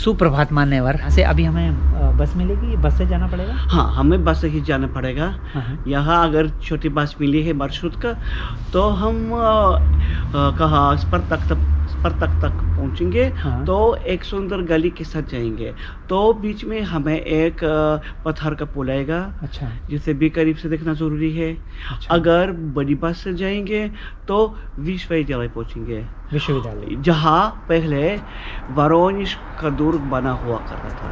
सुप्रभात मान्यवर। यहाँ से अभी हमें बस मिलेगी, बस से जाना पड़ेगा? हाँ, हमें बस से ही जाना पड़ेगा। हाँ। यहाँ अगर छोटी बस मिली है मार्शरूट का, तो हम कहाँ स्पर्तक तक पहुँचेंगे। हाँ। तो एक सुंदर गली के साथ जाएंगे, तो बीच में हमें एक पत्थर का पुल आएगा। अच्छा। जिसे भी करीब से देखना ज़रूरी है। अच्छा। अगर बड़ी बस से जाएंगे तो विश्वविद्यालय पहुँचेंगे, विश्वविद्यालय जहाँ पहले वरोनिश का दुर्ग बना हुआ करता था।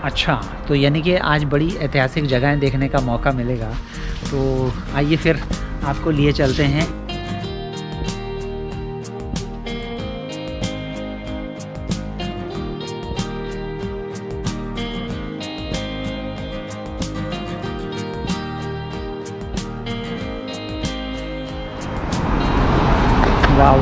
अच्छा, तो यानी कि आज बड़ी ऐतिहासिक जगहें देखने का मौका मिलेगा। तो आइए फिर आपको लिए चलते हैं। वाह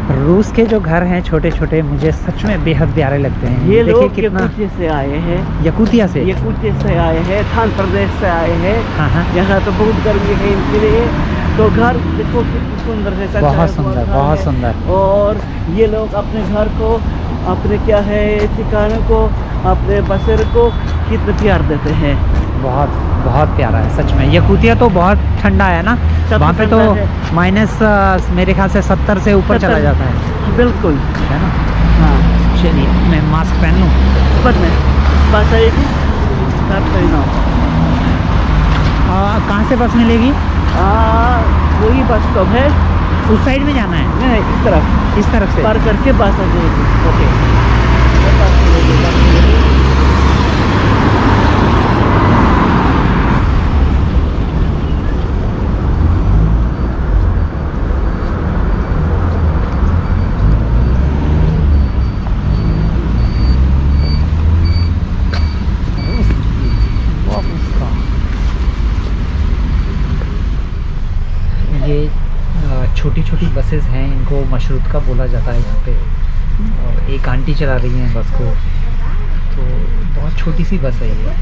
रूस के जो घर हैं छोटे छोटे, मुझे सच में बेहद प्यारे लगते हैं। ये लोग कितना यकूतिया से आए हैं। यकूतिया से आए हैं, थान प्रदेश से आए हैं। हाँ हाँ। यहाँ तो बहुत गर्मी है इनके लिए। तो घर देखो कितनी सुंदर है, बहुत सुंदर, बहुत सुंदर। और ये लोग अपने घर को, अपने क्या है ठिकाने को, अपने बसेर को कितना प्यार देते हैं। बहुत बहुत प्यारा है सच में। यकूतिया तो बहुत ठंडा है ना, वहाँ पे तो माइनस मेरे ख्याल से 70 से ऊपर चला जाता है। बिल्कुल है ना। हाँ, चलिए मैं मास्क पहन लूँ। बस आएगी कहाँ से बस मिलेगी? वही बस स्टॉप है, उस साइड में जाना है? नहीं, इस तरफ से पार करके बस आ जाएगी। ओके। ये छोटी छोटी बसेस हैं, इनको मशरूत का बोला जाता है यहाँ पे। और एक आंटी चला रही हैं बस को, तो बहुत छोटी सी बस है ये।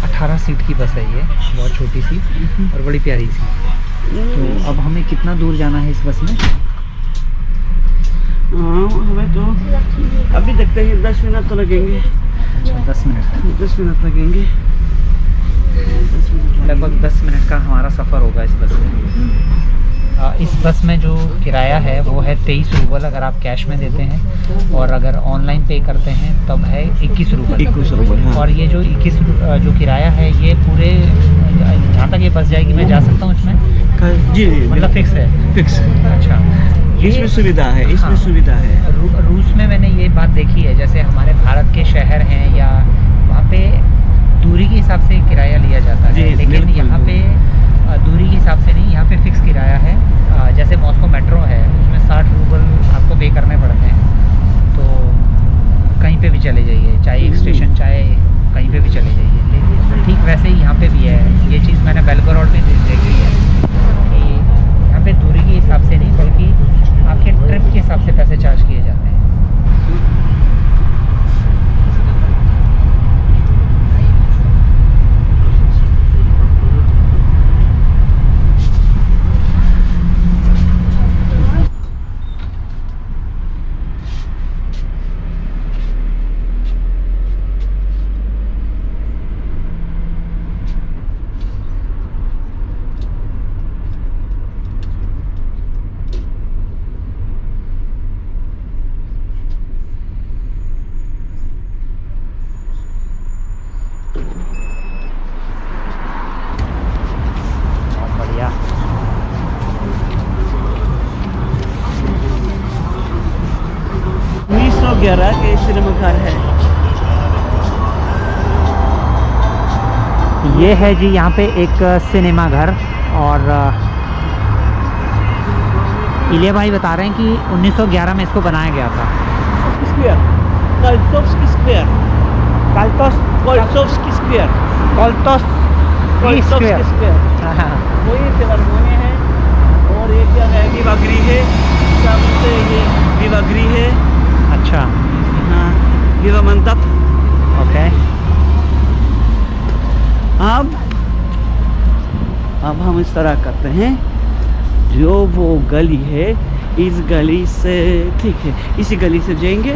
18 सीट की बस है ये, बहुत छोटी सी और बड़ी प्यारी सी। तो अब हमें कितना दूर जाना है इस बस में? हमें तो अभी देखते हैं 10 मिनट तो लगेंगे। अच्छा, 10 मिनट लगेंगे। लगभग 10 मिनट का हमारा सफ़र होगा इस बस में। इस बस में जो किराया है वो है 23 रूबल अगर आप कैश में देते हैं, और अगर ऑनलाइन पे करते हैं तब है 21 रूबल। 21 रूबल, हाँ। और ये जो 21 जो किराया है, ये पूरे जहाँ तक ये बस जाएगी मैं जा सकता हूँ इसमें? जी, मतलब फिक्स है? फिक्स। अच्छा, इसमें सुविधा है, इसमें हाँ, सुविधा है। रूस में मैंने ये बात देखी है, जैसे हमारे भारत के शहर हैं या वहाँ पे दूरी के हिसाब से किराया लिया जाता है, लेकिन यहाँ पे दूरी के हिसाब से नहीं, यहाँ पे फिक्स किराया है। जैसे मॉस्को मेट्रो है, उसमें 60 रूबल आपको पे करने पड़ते हैं। तो कहीं पे भी चले जाइए, चाहे एक स्टेशन, चाहे कहीं पे भी चले जाइए। लेकिन ठीक वैसे ही यहाँ पे भी है। ये चीज़ मैंने बेलगोरोड में देखी है कि यहाँ पे दूरी के हिसाब से नहीं, बल्कि आपके ट्रिप के हिसाब से पैसे चार्ज किए जाते हैं। बढ़िया। 1911 के सिनेमा घर है ये है जी यहाँ पे एक सिनेमा घर। और इलिया भाई बता रहे हैं कि 1911 में इसको बनाया गया था। कोल्टोव्स्की स्क्वायर। वही फिलार्मोनी है। और ये क्या है, विवागृह है, सामने से ये विवागृह है। अच्छा, हाँ, विवाह मंडप। ओके। अब हम इस तरह करते हैं, जो वो गली है, इस गली से ठीक है, इसी गली से जाएंगे,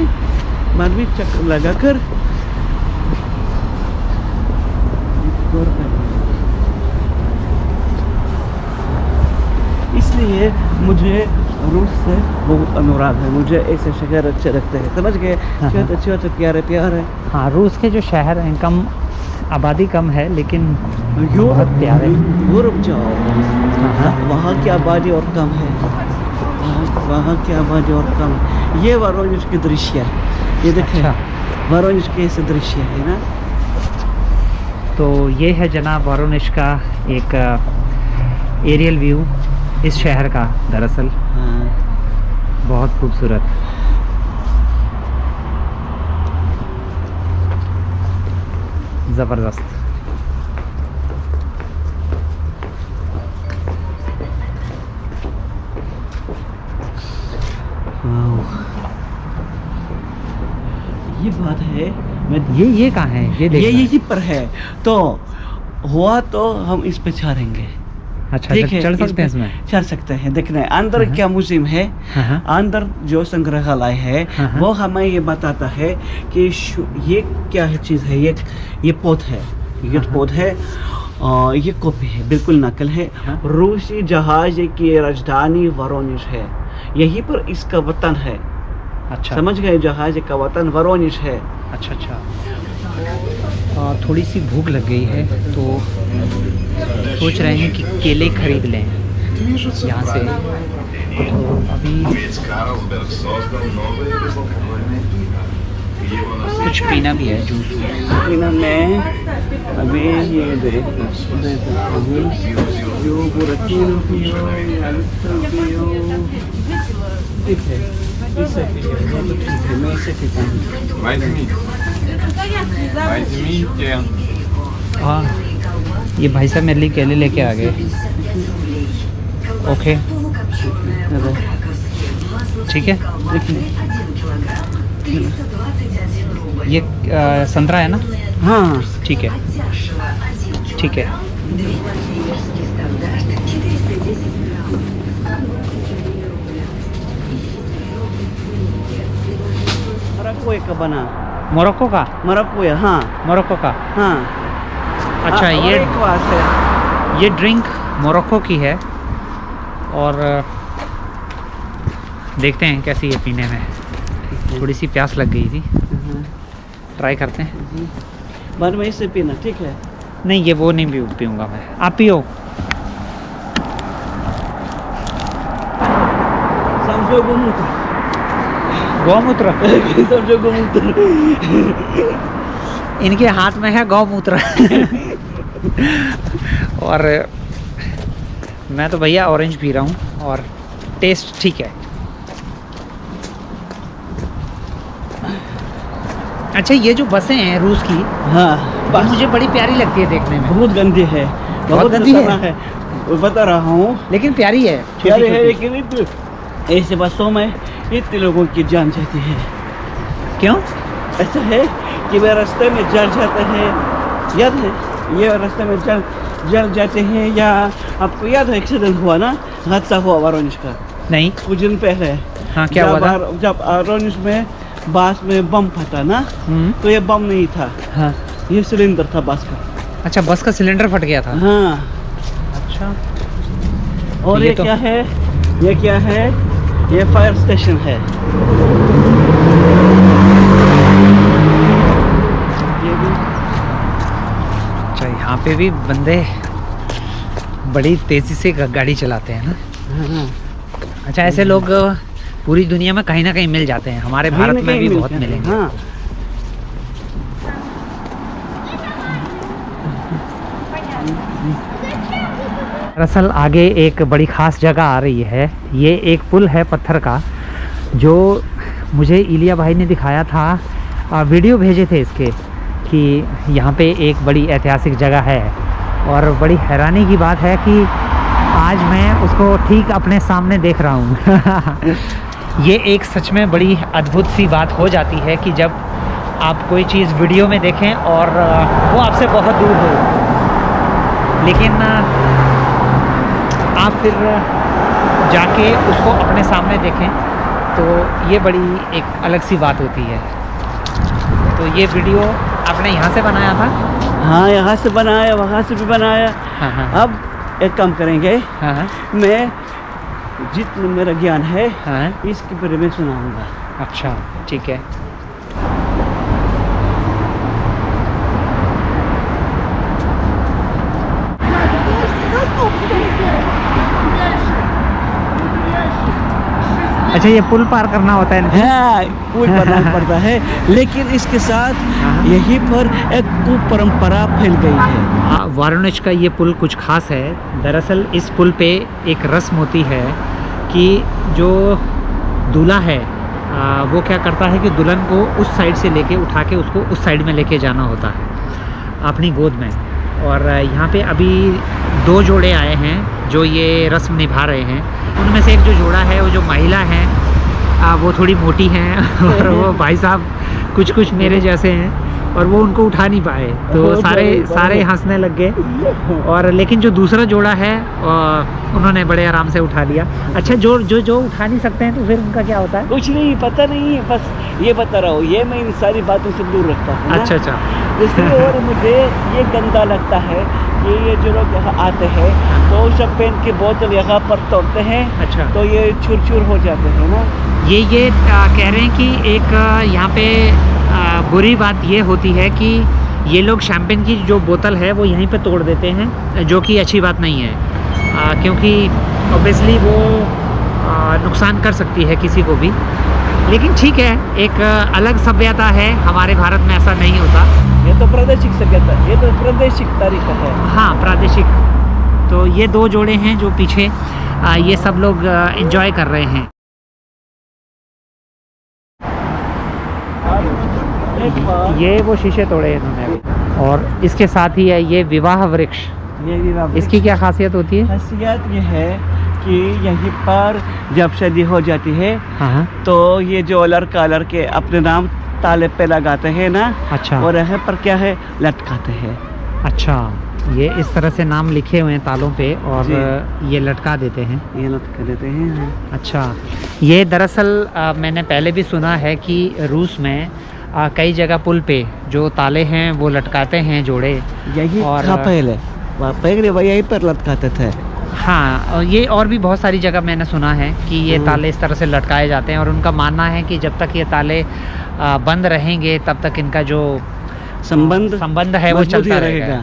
बाद में चक्कर लगाकर इसलिए मुझे रूस से बहुत अनुराग है। मुझे ऐसे शहर अच्छे लगते हैं, समझ गए? बहुत अच्छे होते, प्यारे प्यारे। हाँ, रूस के जो शहर हैं कम आबादी कम है लेकिन बहुत प्यारे। यूरोप जाओ, वहाँ की आबादी और कम है, वहाँ की आबादी और कम है। ये वोरोनिज की दृश्य है, ये देखें। अच्छा। वोरोनिज के ऐसे दृश्य है ना। तो ये है जनाब वोरोनिज का एक एरियल व्यू इस शहर का। दरअसल बहुत खूबसूरत। ज़बरदस्त। ये बात है, मैं ये कहाँ है? ये यहीं पर है। तो हुआ तो हम इस पे चढ़ेंगे। अच्छा, ठीक है, चढ़ सकते हैं इसमें? चढ़ सकते हैं। देखना है अंदर क्या म्यूजियम है, अंदर जो संग्रहालय है वो हमें ये बताता है कि ये क्या चीज़ है। ये पौध है, ये पौध है, ये कॉपी है, बिल्कुल नकल है। रूसी जहाज की राजधानी वोरोनिज है, यहीं पर इसका वतन है। अच्छा, समझ गए? जहाज का वतन वोरोनिज है। अच्छा अच्छा। थोड़ी सी भूख लग गई है तो सोच रहे हैं कि केले खरीद लें यहाँ से। तो अभी कुछ पीना भी है, जूस पीना में अभी ये ठीक है, इसे ठीक है, मैं इसे पीता हूँ। हाँ, ये भाई साहब मेरे लिए केले लेके आ गए। ओके, ठीक है। ये संतरा है ना? हाँ, ठीक है, ठीक है। मोरक्को का बना, मोरक्को का? मोरक्को है, हाँ, मोरक्को का, हाँ। अच्छा। ये एक बात है, ये ड्रिंक मोरक्को की है और देखते हैं कैसी है पीने में। थोड़ी सी प्यास लग गई थी, ट्राई करते हैं। बाद में इसे पीना, ठीक है? नहीं, ये वो नहीं पीऊँगा मैं, आप पियो। समझो गोमूत्र, गौमूत्र। समझो गोमूत्र। इनके हाथ में है गौमूत्र। और मैं तो भैया ऑरेंज पी रहा हूँ और टेस्ट ठीक है। अच्छा, ये जो बसें हैं रूस की, हाँ, मुझे बड़ी प्यारी लगती है देखने में। बहुत गंदी है, बहुत गंदी है, बता रहा हूँ। लेकिन प्यारी है, प्यारी है, लेकिन ऐसे बसों में इतने लोगों की जान जाती है। क्यों? ऐसा है कि वे रास्ते में जल जाते हैं, याद है? ये रास्ते में जल जाते हैं। या आपको याद है एक्सीडेंट हुआ ना, हादसा हुआ वोरोनिज का? नहीं। कुछ दिन पहले। हाँ, क्या हुआ था? जब वोरोनिज में बस में बम फटा ना, तो ये बम नहीं था, हाँ, ये सिलेंडर था बस का। अच्छा, बस का सिलेंडर फट गया था? हाँ। अच्छा। और ये क्या है? ये क्या है? ये फायर स्टेशन है। ये भी। अच्छा, यहाँ पे भी बंदे बड़ी तेजी से गाड़ी चलाते हैं ना? हाँ। अच्छा, ऐसे लोग पूरी दुनिया में कहीं ना कहीं मिल जाते हैं, हमारे भारत में भी बहुत मिलेंगे। हाँ। दरअसल आगे एक बड़ी ख़ास जगह आ रही है। ये एक पुल है पत्थर का, जो मुझे इलिया भाई ने दिखाया था, वीडियो भेजे थे इसके कि यहाँ पे एक बड़ी ऐतिहासिक जगह है। और बड़ी हैरानी की बात है कि आज मैं उसको ठीक अपने सामने देख रहा हूँ। ये एक सच में बड़ी अद्भुत सी बात हो जाती है कि जब आप कोई चीज़ वीडियो में देखें और वो आपसे बहुत दूर हो, लेकिन आप फिर जाके उसको अपने सामने देखें तो ये बड़ी एक अलग सी बात होती है। तो ये वीडियो आपने यहाँ से बनाया था? हाँ, यहाँ से बनाया, वहाँ से भी बनाया। हाँ हाँ। अब एक काम करेंगे, हाँ हाँ। मैं जितना मेरा ज्ञान है हाँ। इसके बारे में सुनाऊंगा। अच्छा, ठीक है। अच्छा, ये पुल पार करना होता है? हाँ, पुल बनाना पड़ता है, लेकिन इसके साथ हाँ। यहीं पर एक कुपरंपरा फैल गई है। वाराणसी का ये पुल कुछ खास है। दरअसल इस पुल पे एक रस्म होती है कि जो दूल्हा है वो क्या करता है कि दुल्हन को उस साइड से लेके उठा के उसको उस साइड में लेके जाना होता है अपनी गोद में। और यहाँ पे अभी 2 जोड़े आए हैं जो ये रस्म निभा रहे हैं। उनमें से एक जो जोड़ा है वो जो महिला है वो थोड़ी मोटी हैं और वो भाई साहब कुछ मेरे जैसे हैं और वो उनको उठा नहीं पाए, तो सारे हंसने लग गए। और लेकिन जो दूसरा जोड़ा है उन्होंने बड़े आराम से उठा लिया। अच्छा, जो उठा नहीं सकते हैं तो फिर उनका क्या होता है? कुछ नहीं, पता नहीं, बस ये बता रहा हूँ, ये मैं इन सारी बातों से दूर रखता हूँ। अच्छा अच्छा। दूसरी ओर मुझे ये गंदा लगता है कि ये जो लोग यहाँ आते हैं तो शैंपेन की बोतल यहाँ पर तोड़ते हैं। अच्छा, तो ये चूर हो जाते हैं ना। ये कह रहे हैं कि एक यहाँ पे बुरी बात ये होती है कि ये लोग शैंपेन की जो बोतल है वो यहीं पे तोड़ देते हैं, जो कि अच्छी बात नहीं है, क्योंकि ऑब्वियसली वो नुकसान कर सकती है किसी को भी। लेकिन ठीक है, एक अलग सभ्यता है, हमारे भारत में ऐसा नहीं होता। ये तो प्रादेशिक सभ्यता, ये तो प्रादेशिक तरीका है। हाँ, प्रादेशिक। तो ये 2 जोड़े हैं जो पीछे ये सब लोग एंजॉय कर रहे हैं। ये वो शीशे तोड़े इन्होंने अभी। और इसके साथ ही है ये विवाह वृक्ष। ये विवाह वृक्ष। इसकी क्या खासियत होती है? खासियत ये है कि यहीं पर जब शादी हो जाती है हाँ। तो ये जो लड़का लड़के अपने नाम ताले पे लगाते हैं ना। अच्छा। और यहाँ पर क्या है, लटकाते हैं। अच्छा, ये इस तरह से नाम लिखे हुए हैं तालों पे और ये लटका देते हैं। ये लटका देते हैं। अच्छा, ये दरअसल मैंने पहले भी सुना है कि रूस में कई जगह पुल पे जो ताले हैं वो लटकाते हैं जोड़े। यही और था पहले वह यहीं पर लटकाते थे। हाँ, और ये और भी बहुत सारी जगह मैंने सुना है कि ये ताले इस तरह से लटकाए जाते हैं और उनका मानना है कि जब तक ये ताले बंद रहेंगे तब तक इनका जो संबंध है वो चलता रहेगा।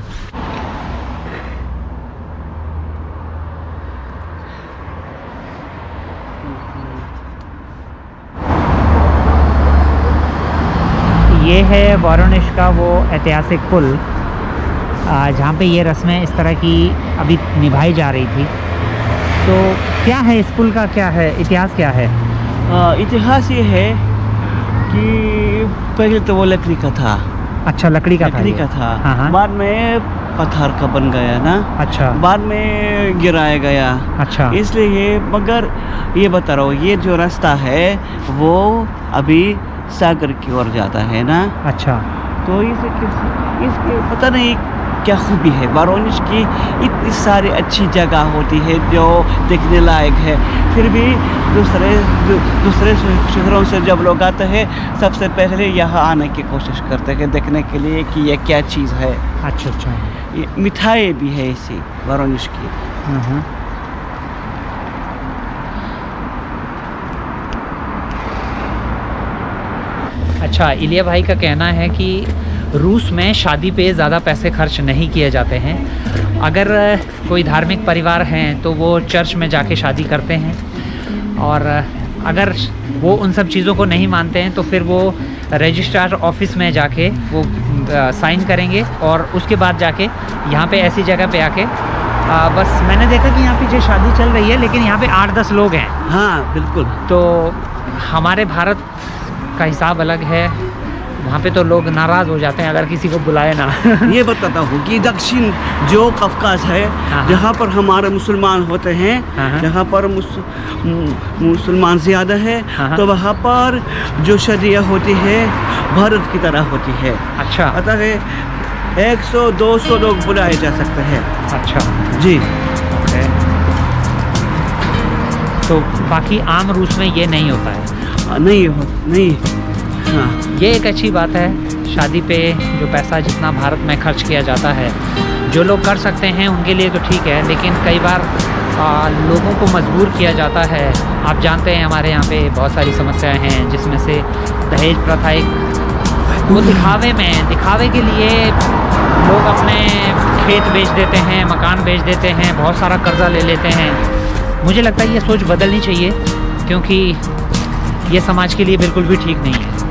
ये है वाराणसी का वो ऐतिहासिक पुल जहाँ पे ये रस्में इस तरह की अभी निभाई जा रही थी। तो क्या है इस पुल का, क्या है इतिहास, क्या है? इतिहास ये है कि पहले तो वो लकड़ी का था। अच्छा, लकड़ी का था। हाँ। बाद में पत्थर का बन गया ना। अच्छा। बाद में गिराया गया। अच्छा। इसलिए मगर ये बता रहा हूँ, ये जो रास्ता है वो अभी सागर की ओर जाता है ना। अच्छा। तो इसके पता नहीं क्या खूबी है, वाराणसी की इतनी सारी अच्छी जगह होती है जो देखने लायक है, फिर भी दूसरे शहरों से जब लोग आते हैं सबसे पहले यहाँ आने की कोशिश करते हैं देखने के लिए कि ये क्या चीज़ है। अच्छा अच्छा। ये मिठाई भी है इसी वाराणसी की। अच्छा, इलिया भाई का कहना है कि रूस में शादी पे ज़्यादा पैसे खर्च नहीं किए जाते हैं। अगर कोई धार्मिक परिवार हैं तो वो चर्च में जाके शादी करते हैं, और अगर वो उन सब चीज़ों को नहीं मानते हैं तो फिर वो रजिस्ट्रार ऑफिस में जाके वो साइन करेंगे और उसके बाद जाके यहाँ पे ऐसी जगह पे आके बस मैंने देखा कि यहाँ पीछे शादी चल रही है लेकिन यहाँ पे 8-10 लोग हैं। हाँ बिल्कुल। तो हमारे भारत का हिसाब अलग है, वहाँ पे तो लोग नाराज़ हो जाते हैं अगर किसी को बुलाए ना। ये बताता हूँ कि दक्षिण जो कफकाज है जहाँ पर हमारे मुसलमान होते हैं, जहाँ पर मुसलमान ज़्यादा है, तो वहाँ पर जो शादियाँ होती है भारत की तरह होती है। अच्छा। पता है 100-200 लोग बुलाए जा सकते हैं। अच्छा जी। तो बाकी आम रूस में ये नहीं होता है। नहीं। हाँ ये एक अच्छी बात है। शादी पे जो पैसा जितना भारत में खर्च किया जाता है, जो लोग कर सकते हैं उनके लिए तो ठीक है, लेकिन कई बार लोगों को मजबूर किया जाता है। आप जानते हैं हमारे यहाँ पे बहुत सारी समस्याएं हैं, जिसमें से दहेज प्रथा एक वो दिखावे के लिए लोग अपने खेत बेच देते हैं, मकान बेच देते हैं, बहुत सारा कर्जा ले लेते हैं। मुझे लगता है ये सोच बदलनी चाहिए, क्योंकि ये समाज के लिए बिल्कुल भी ठीक नहीं है।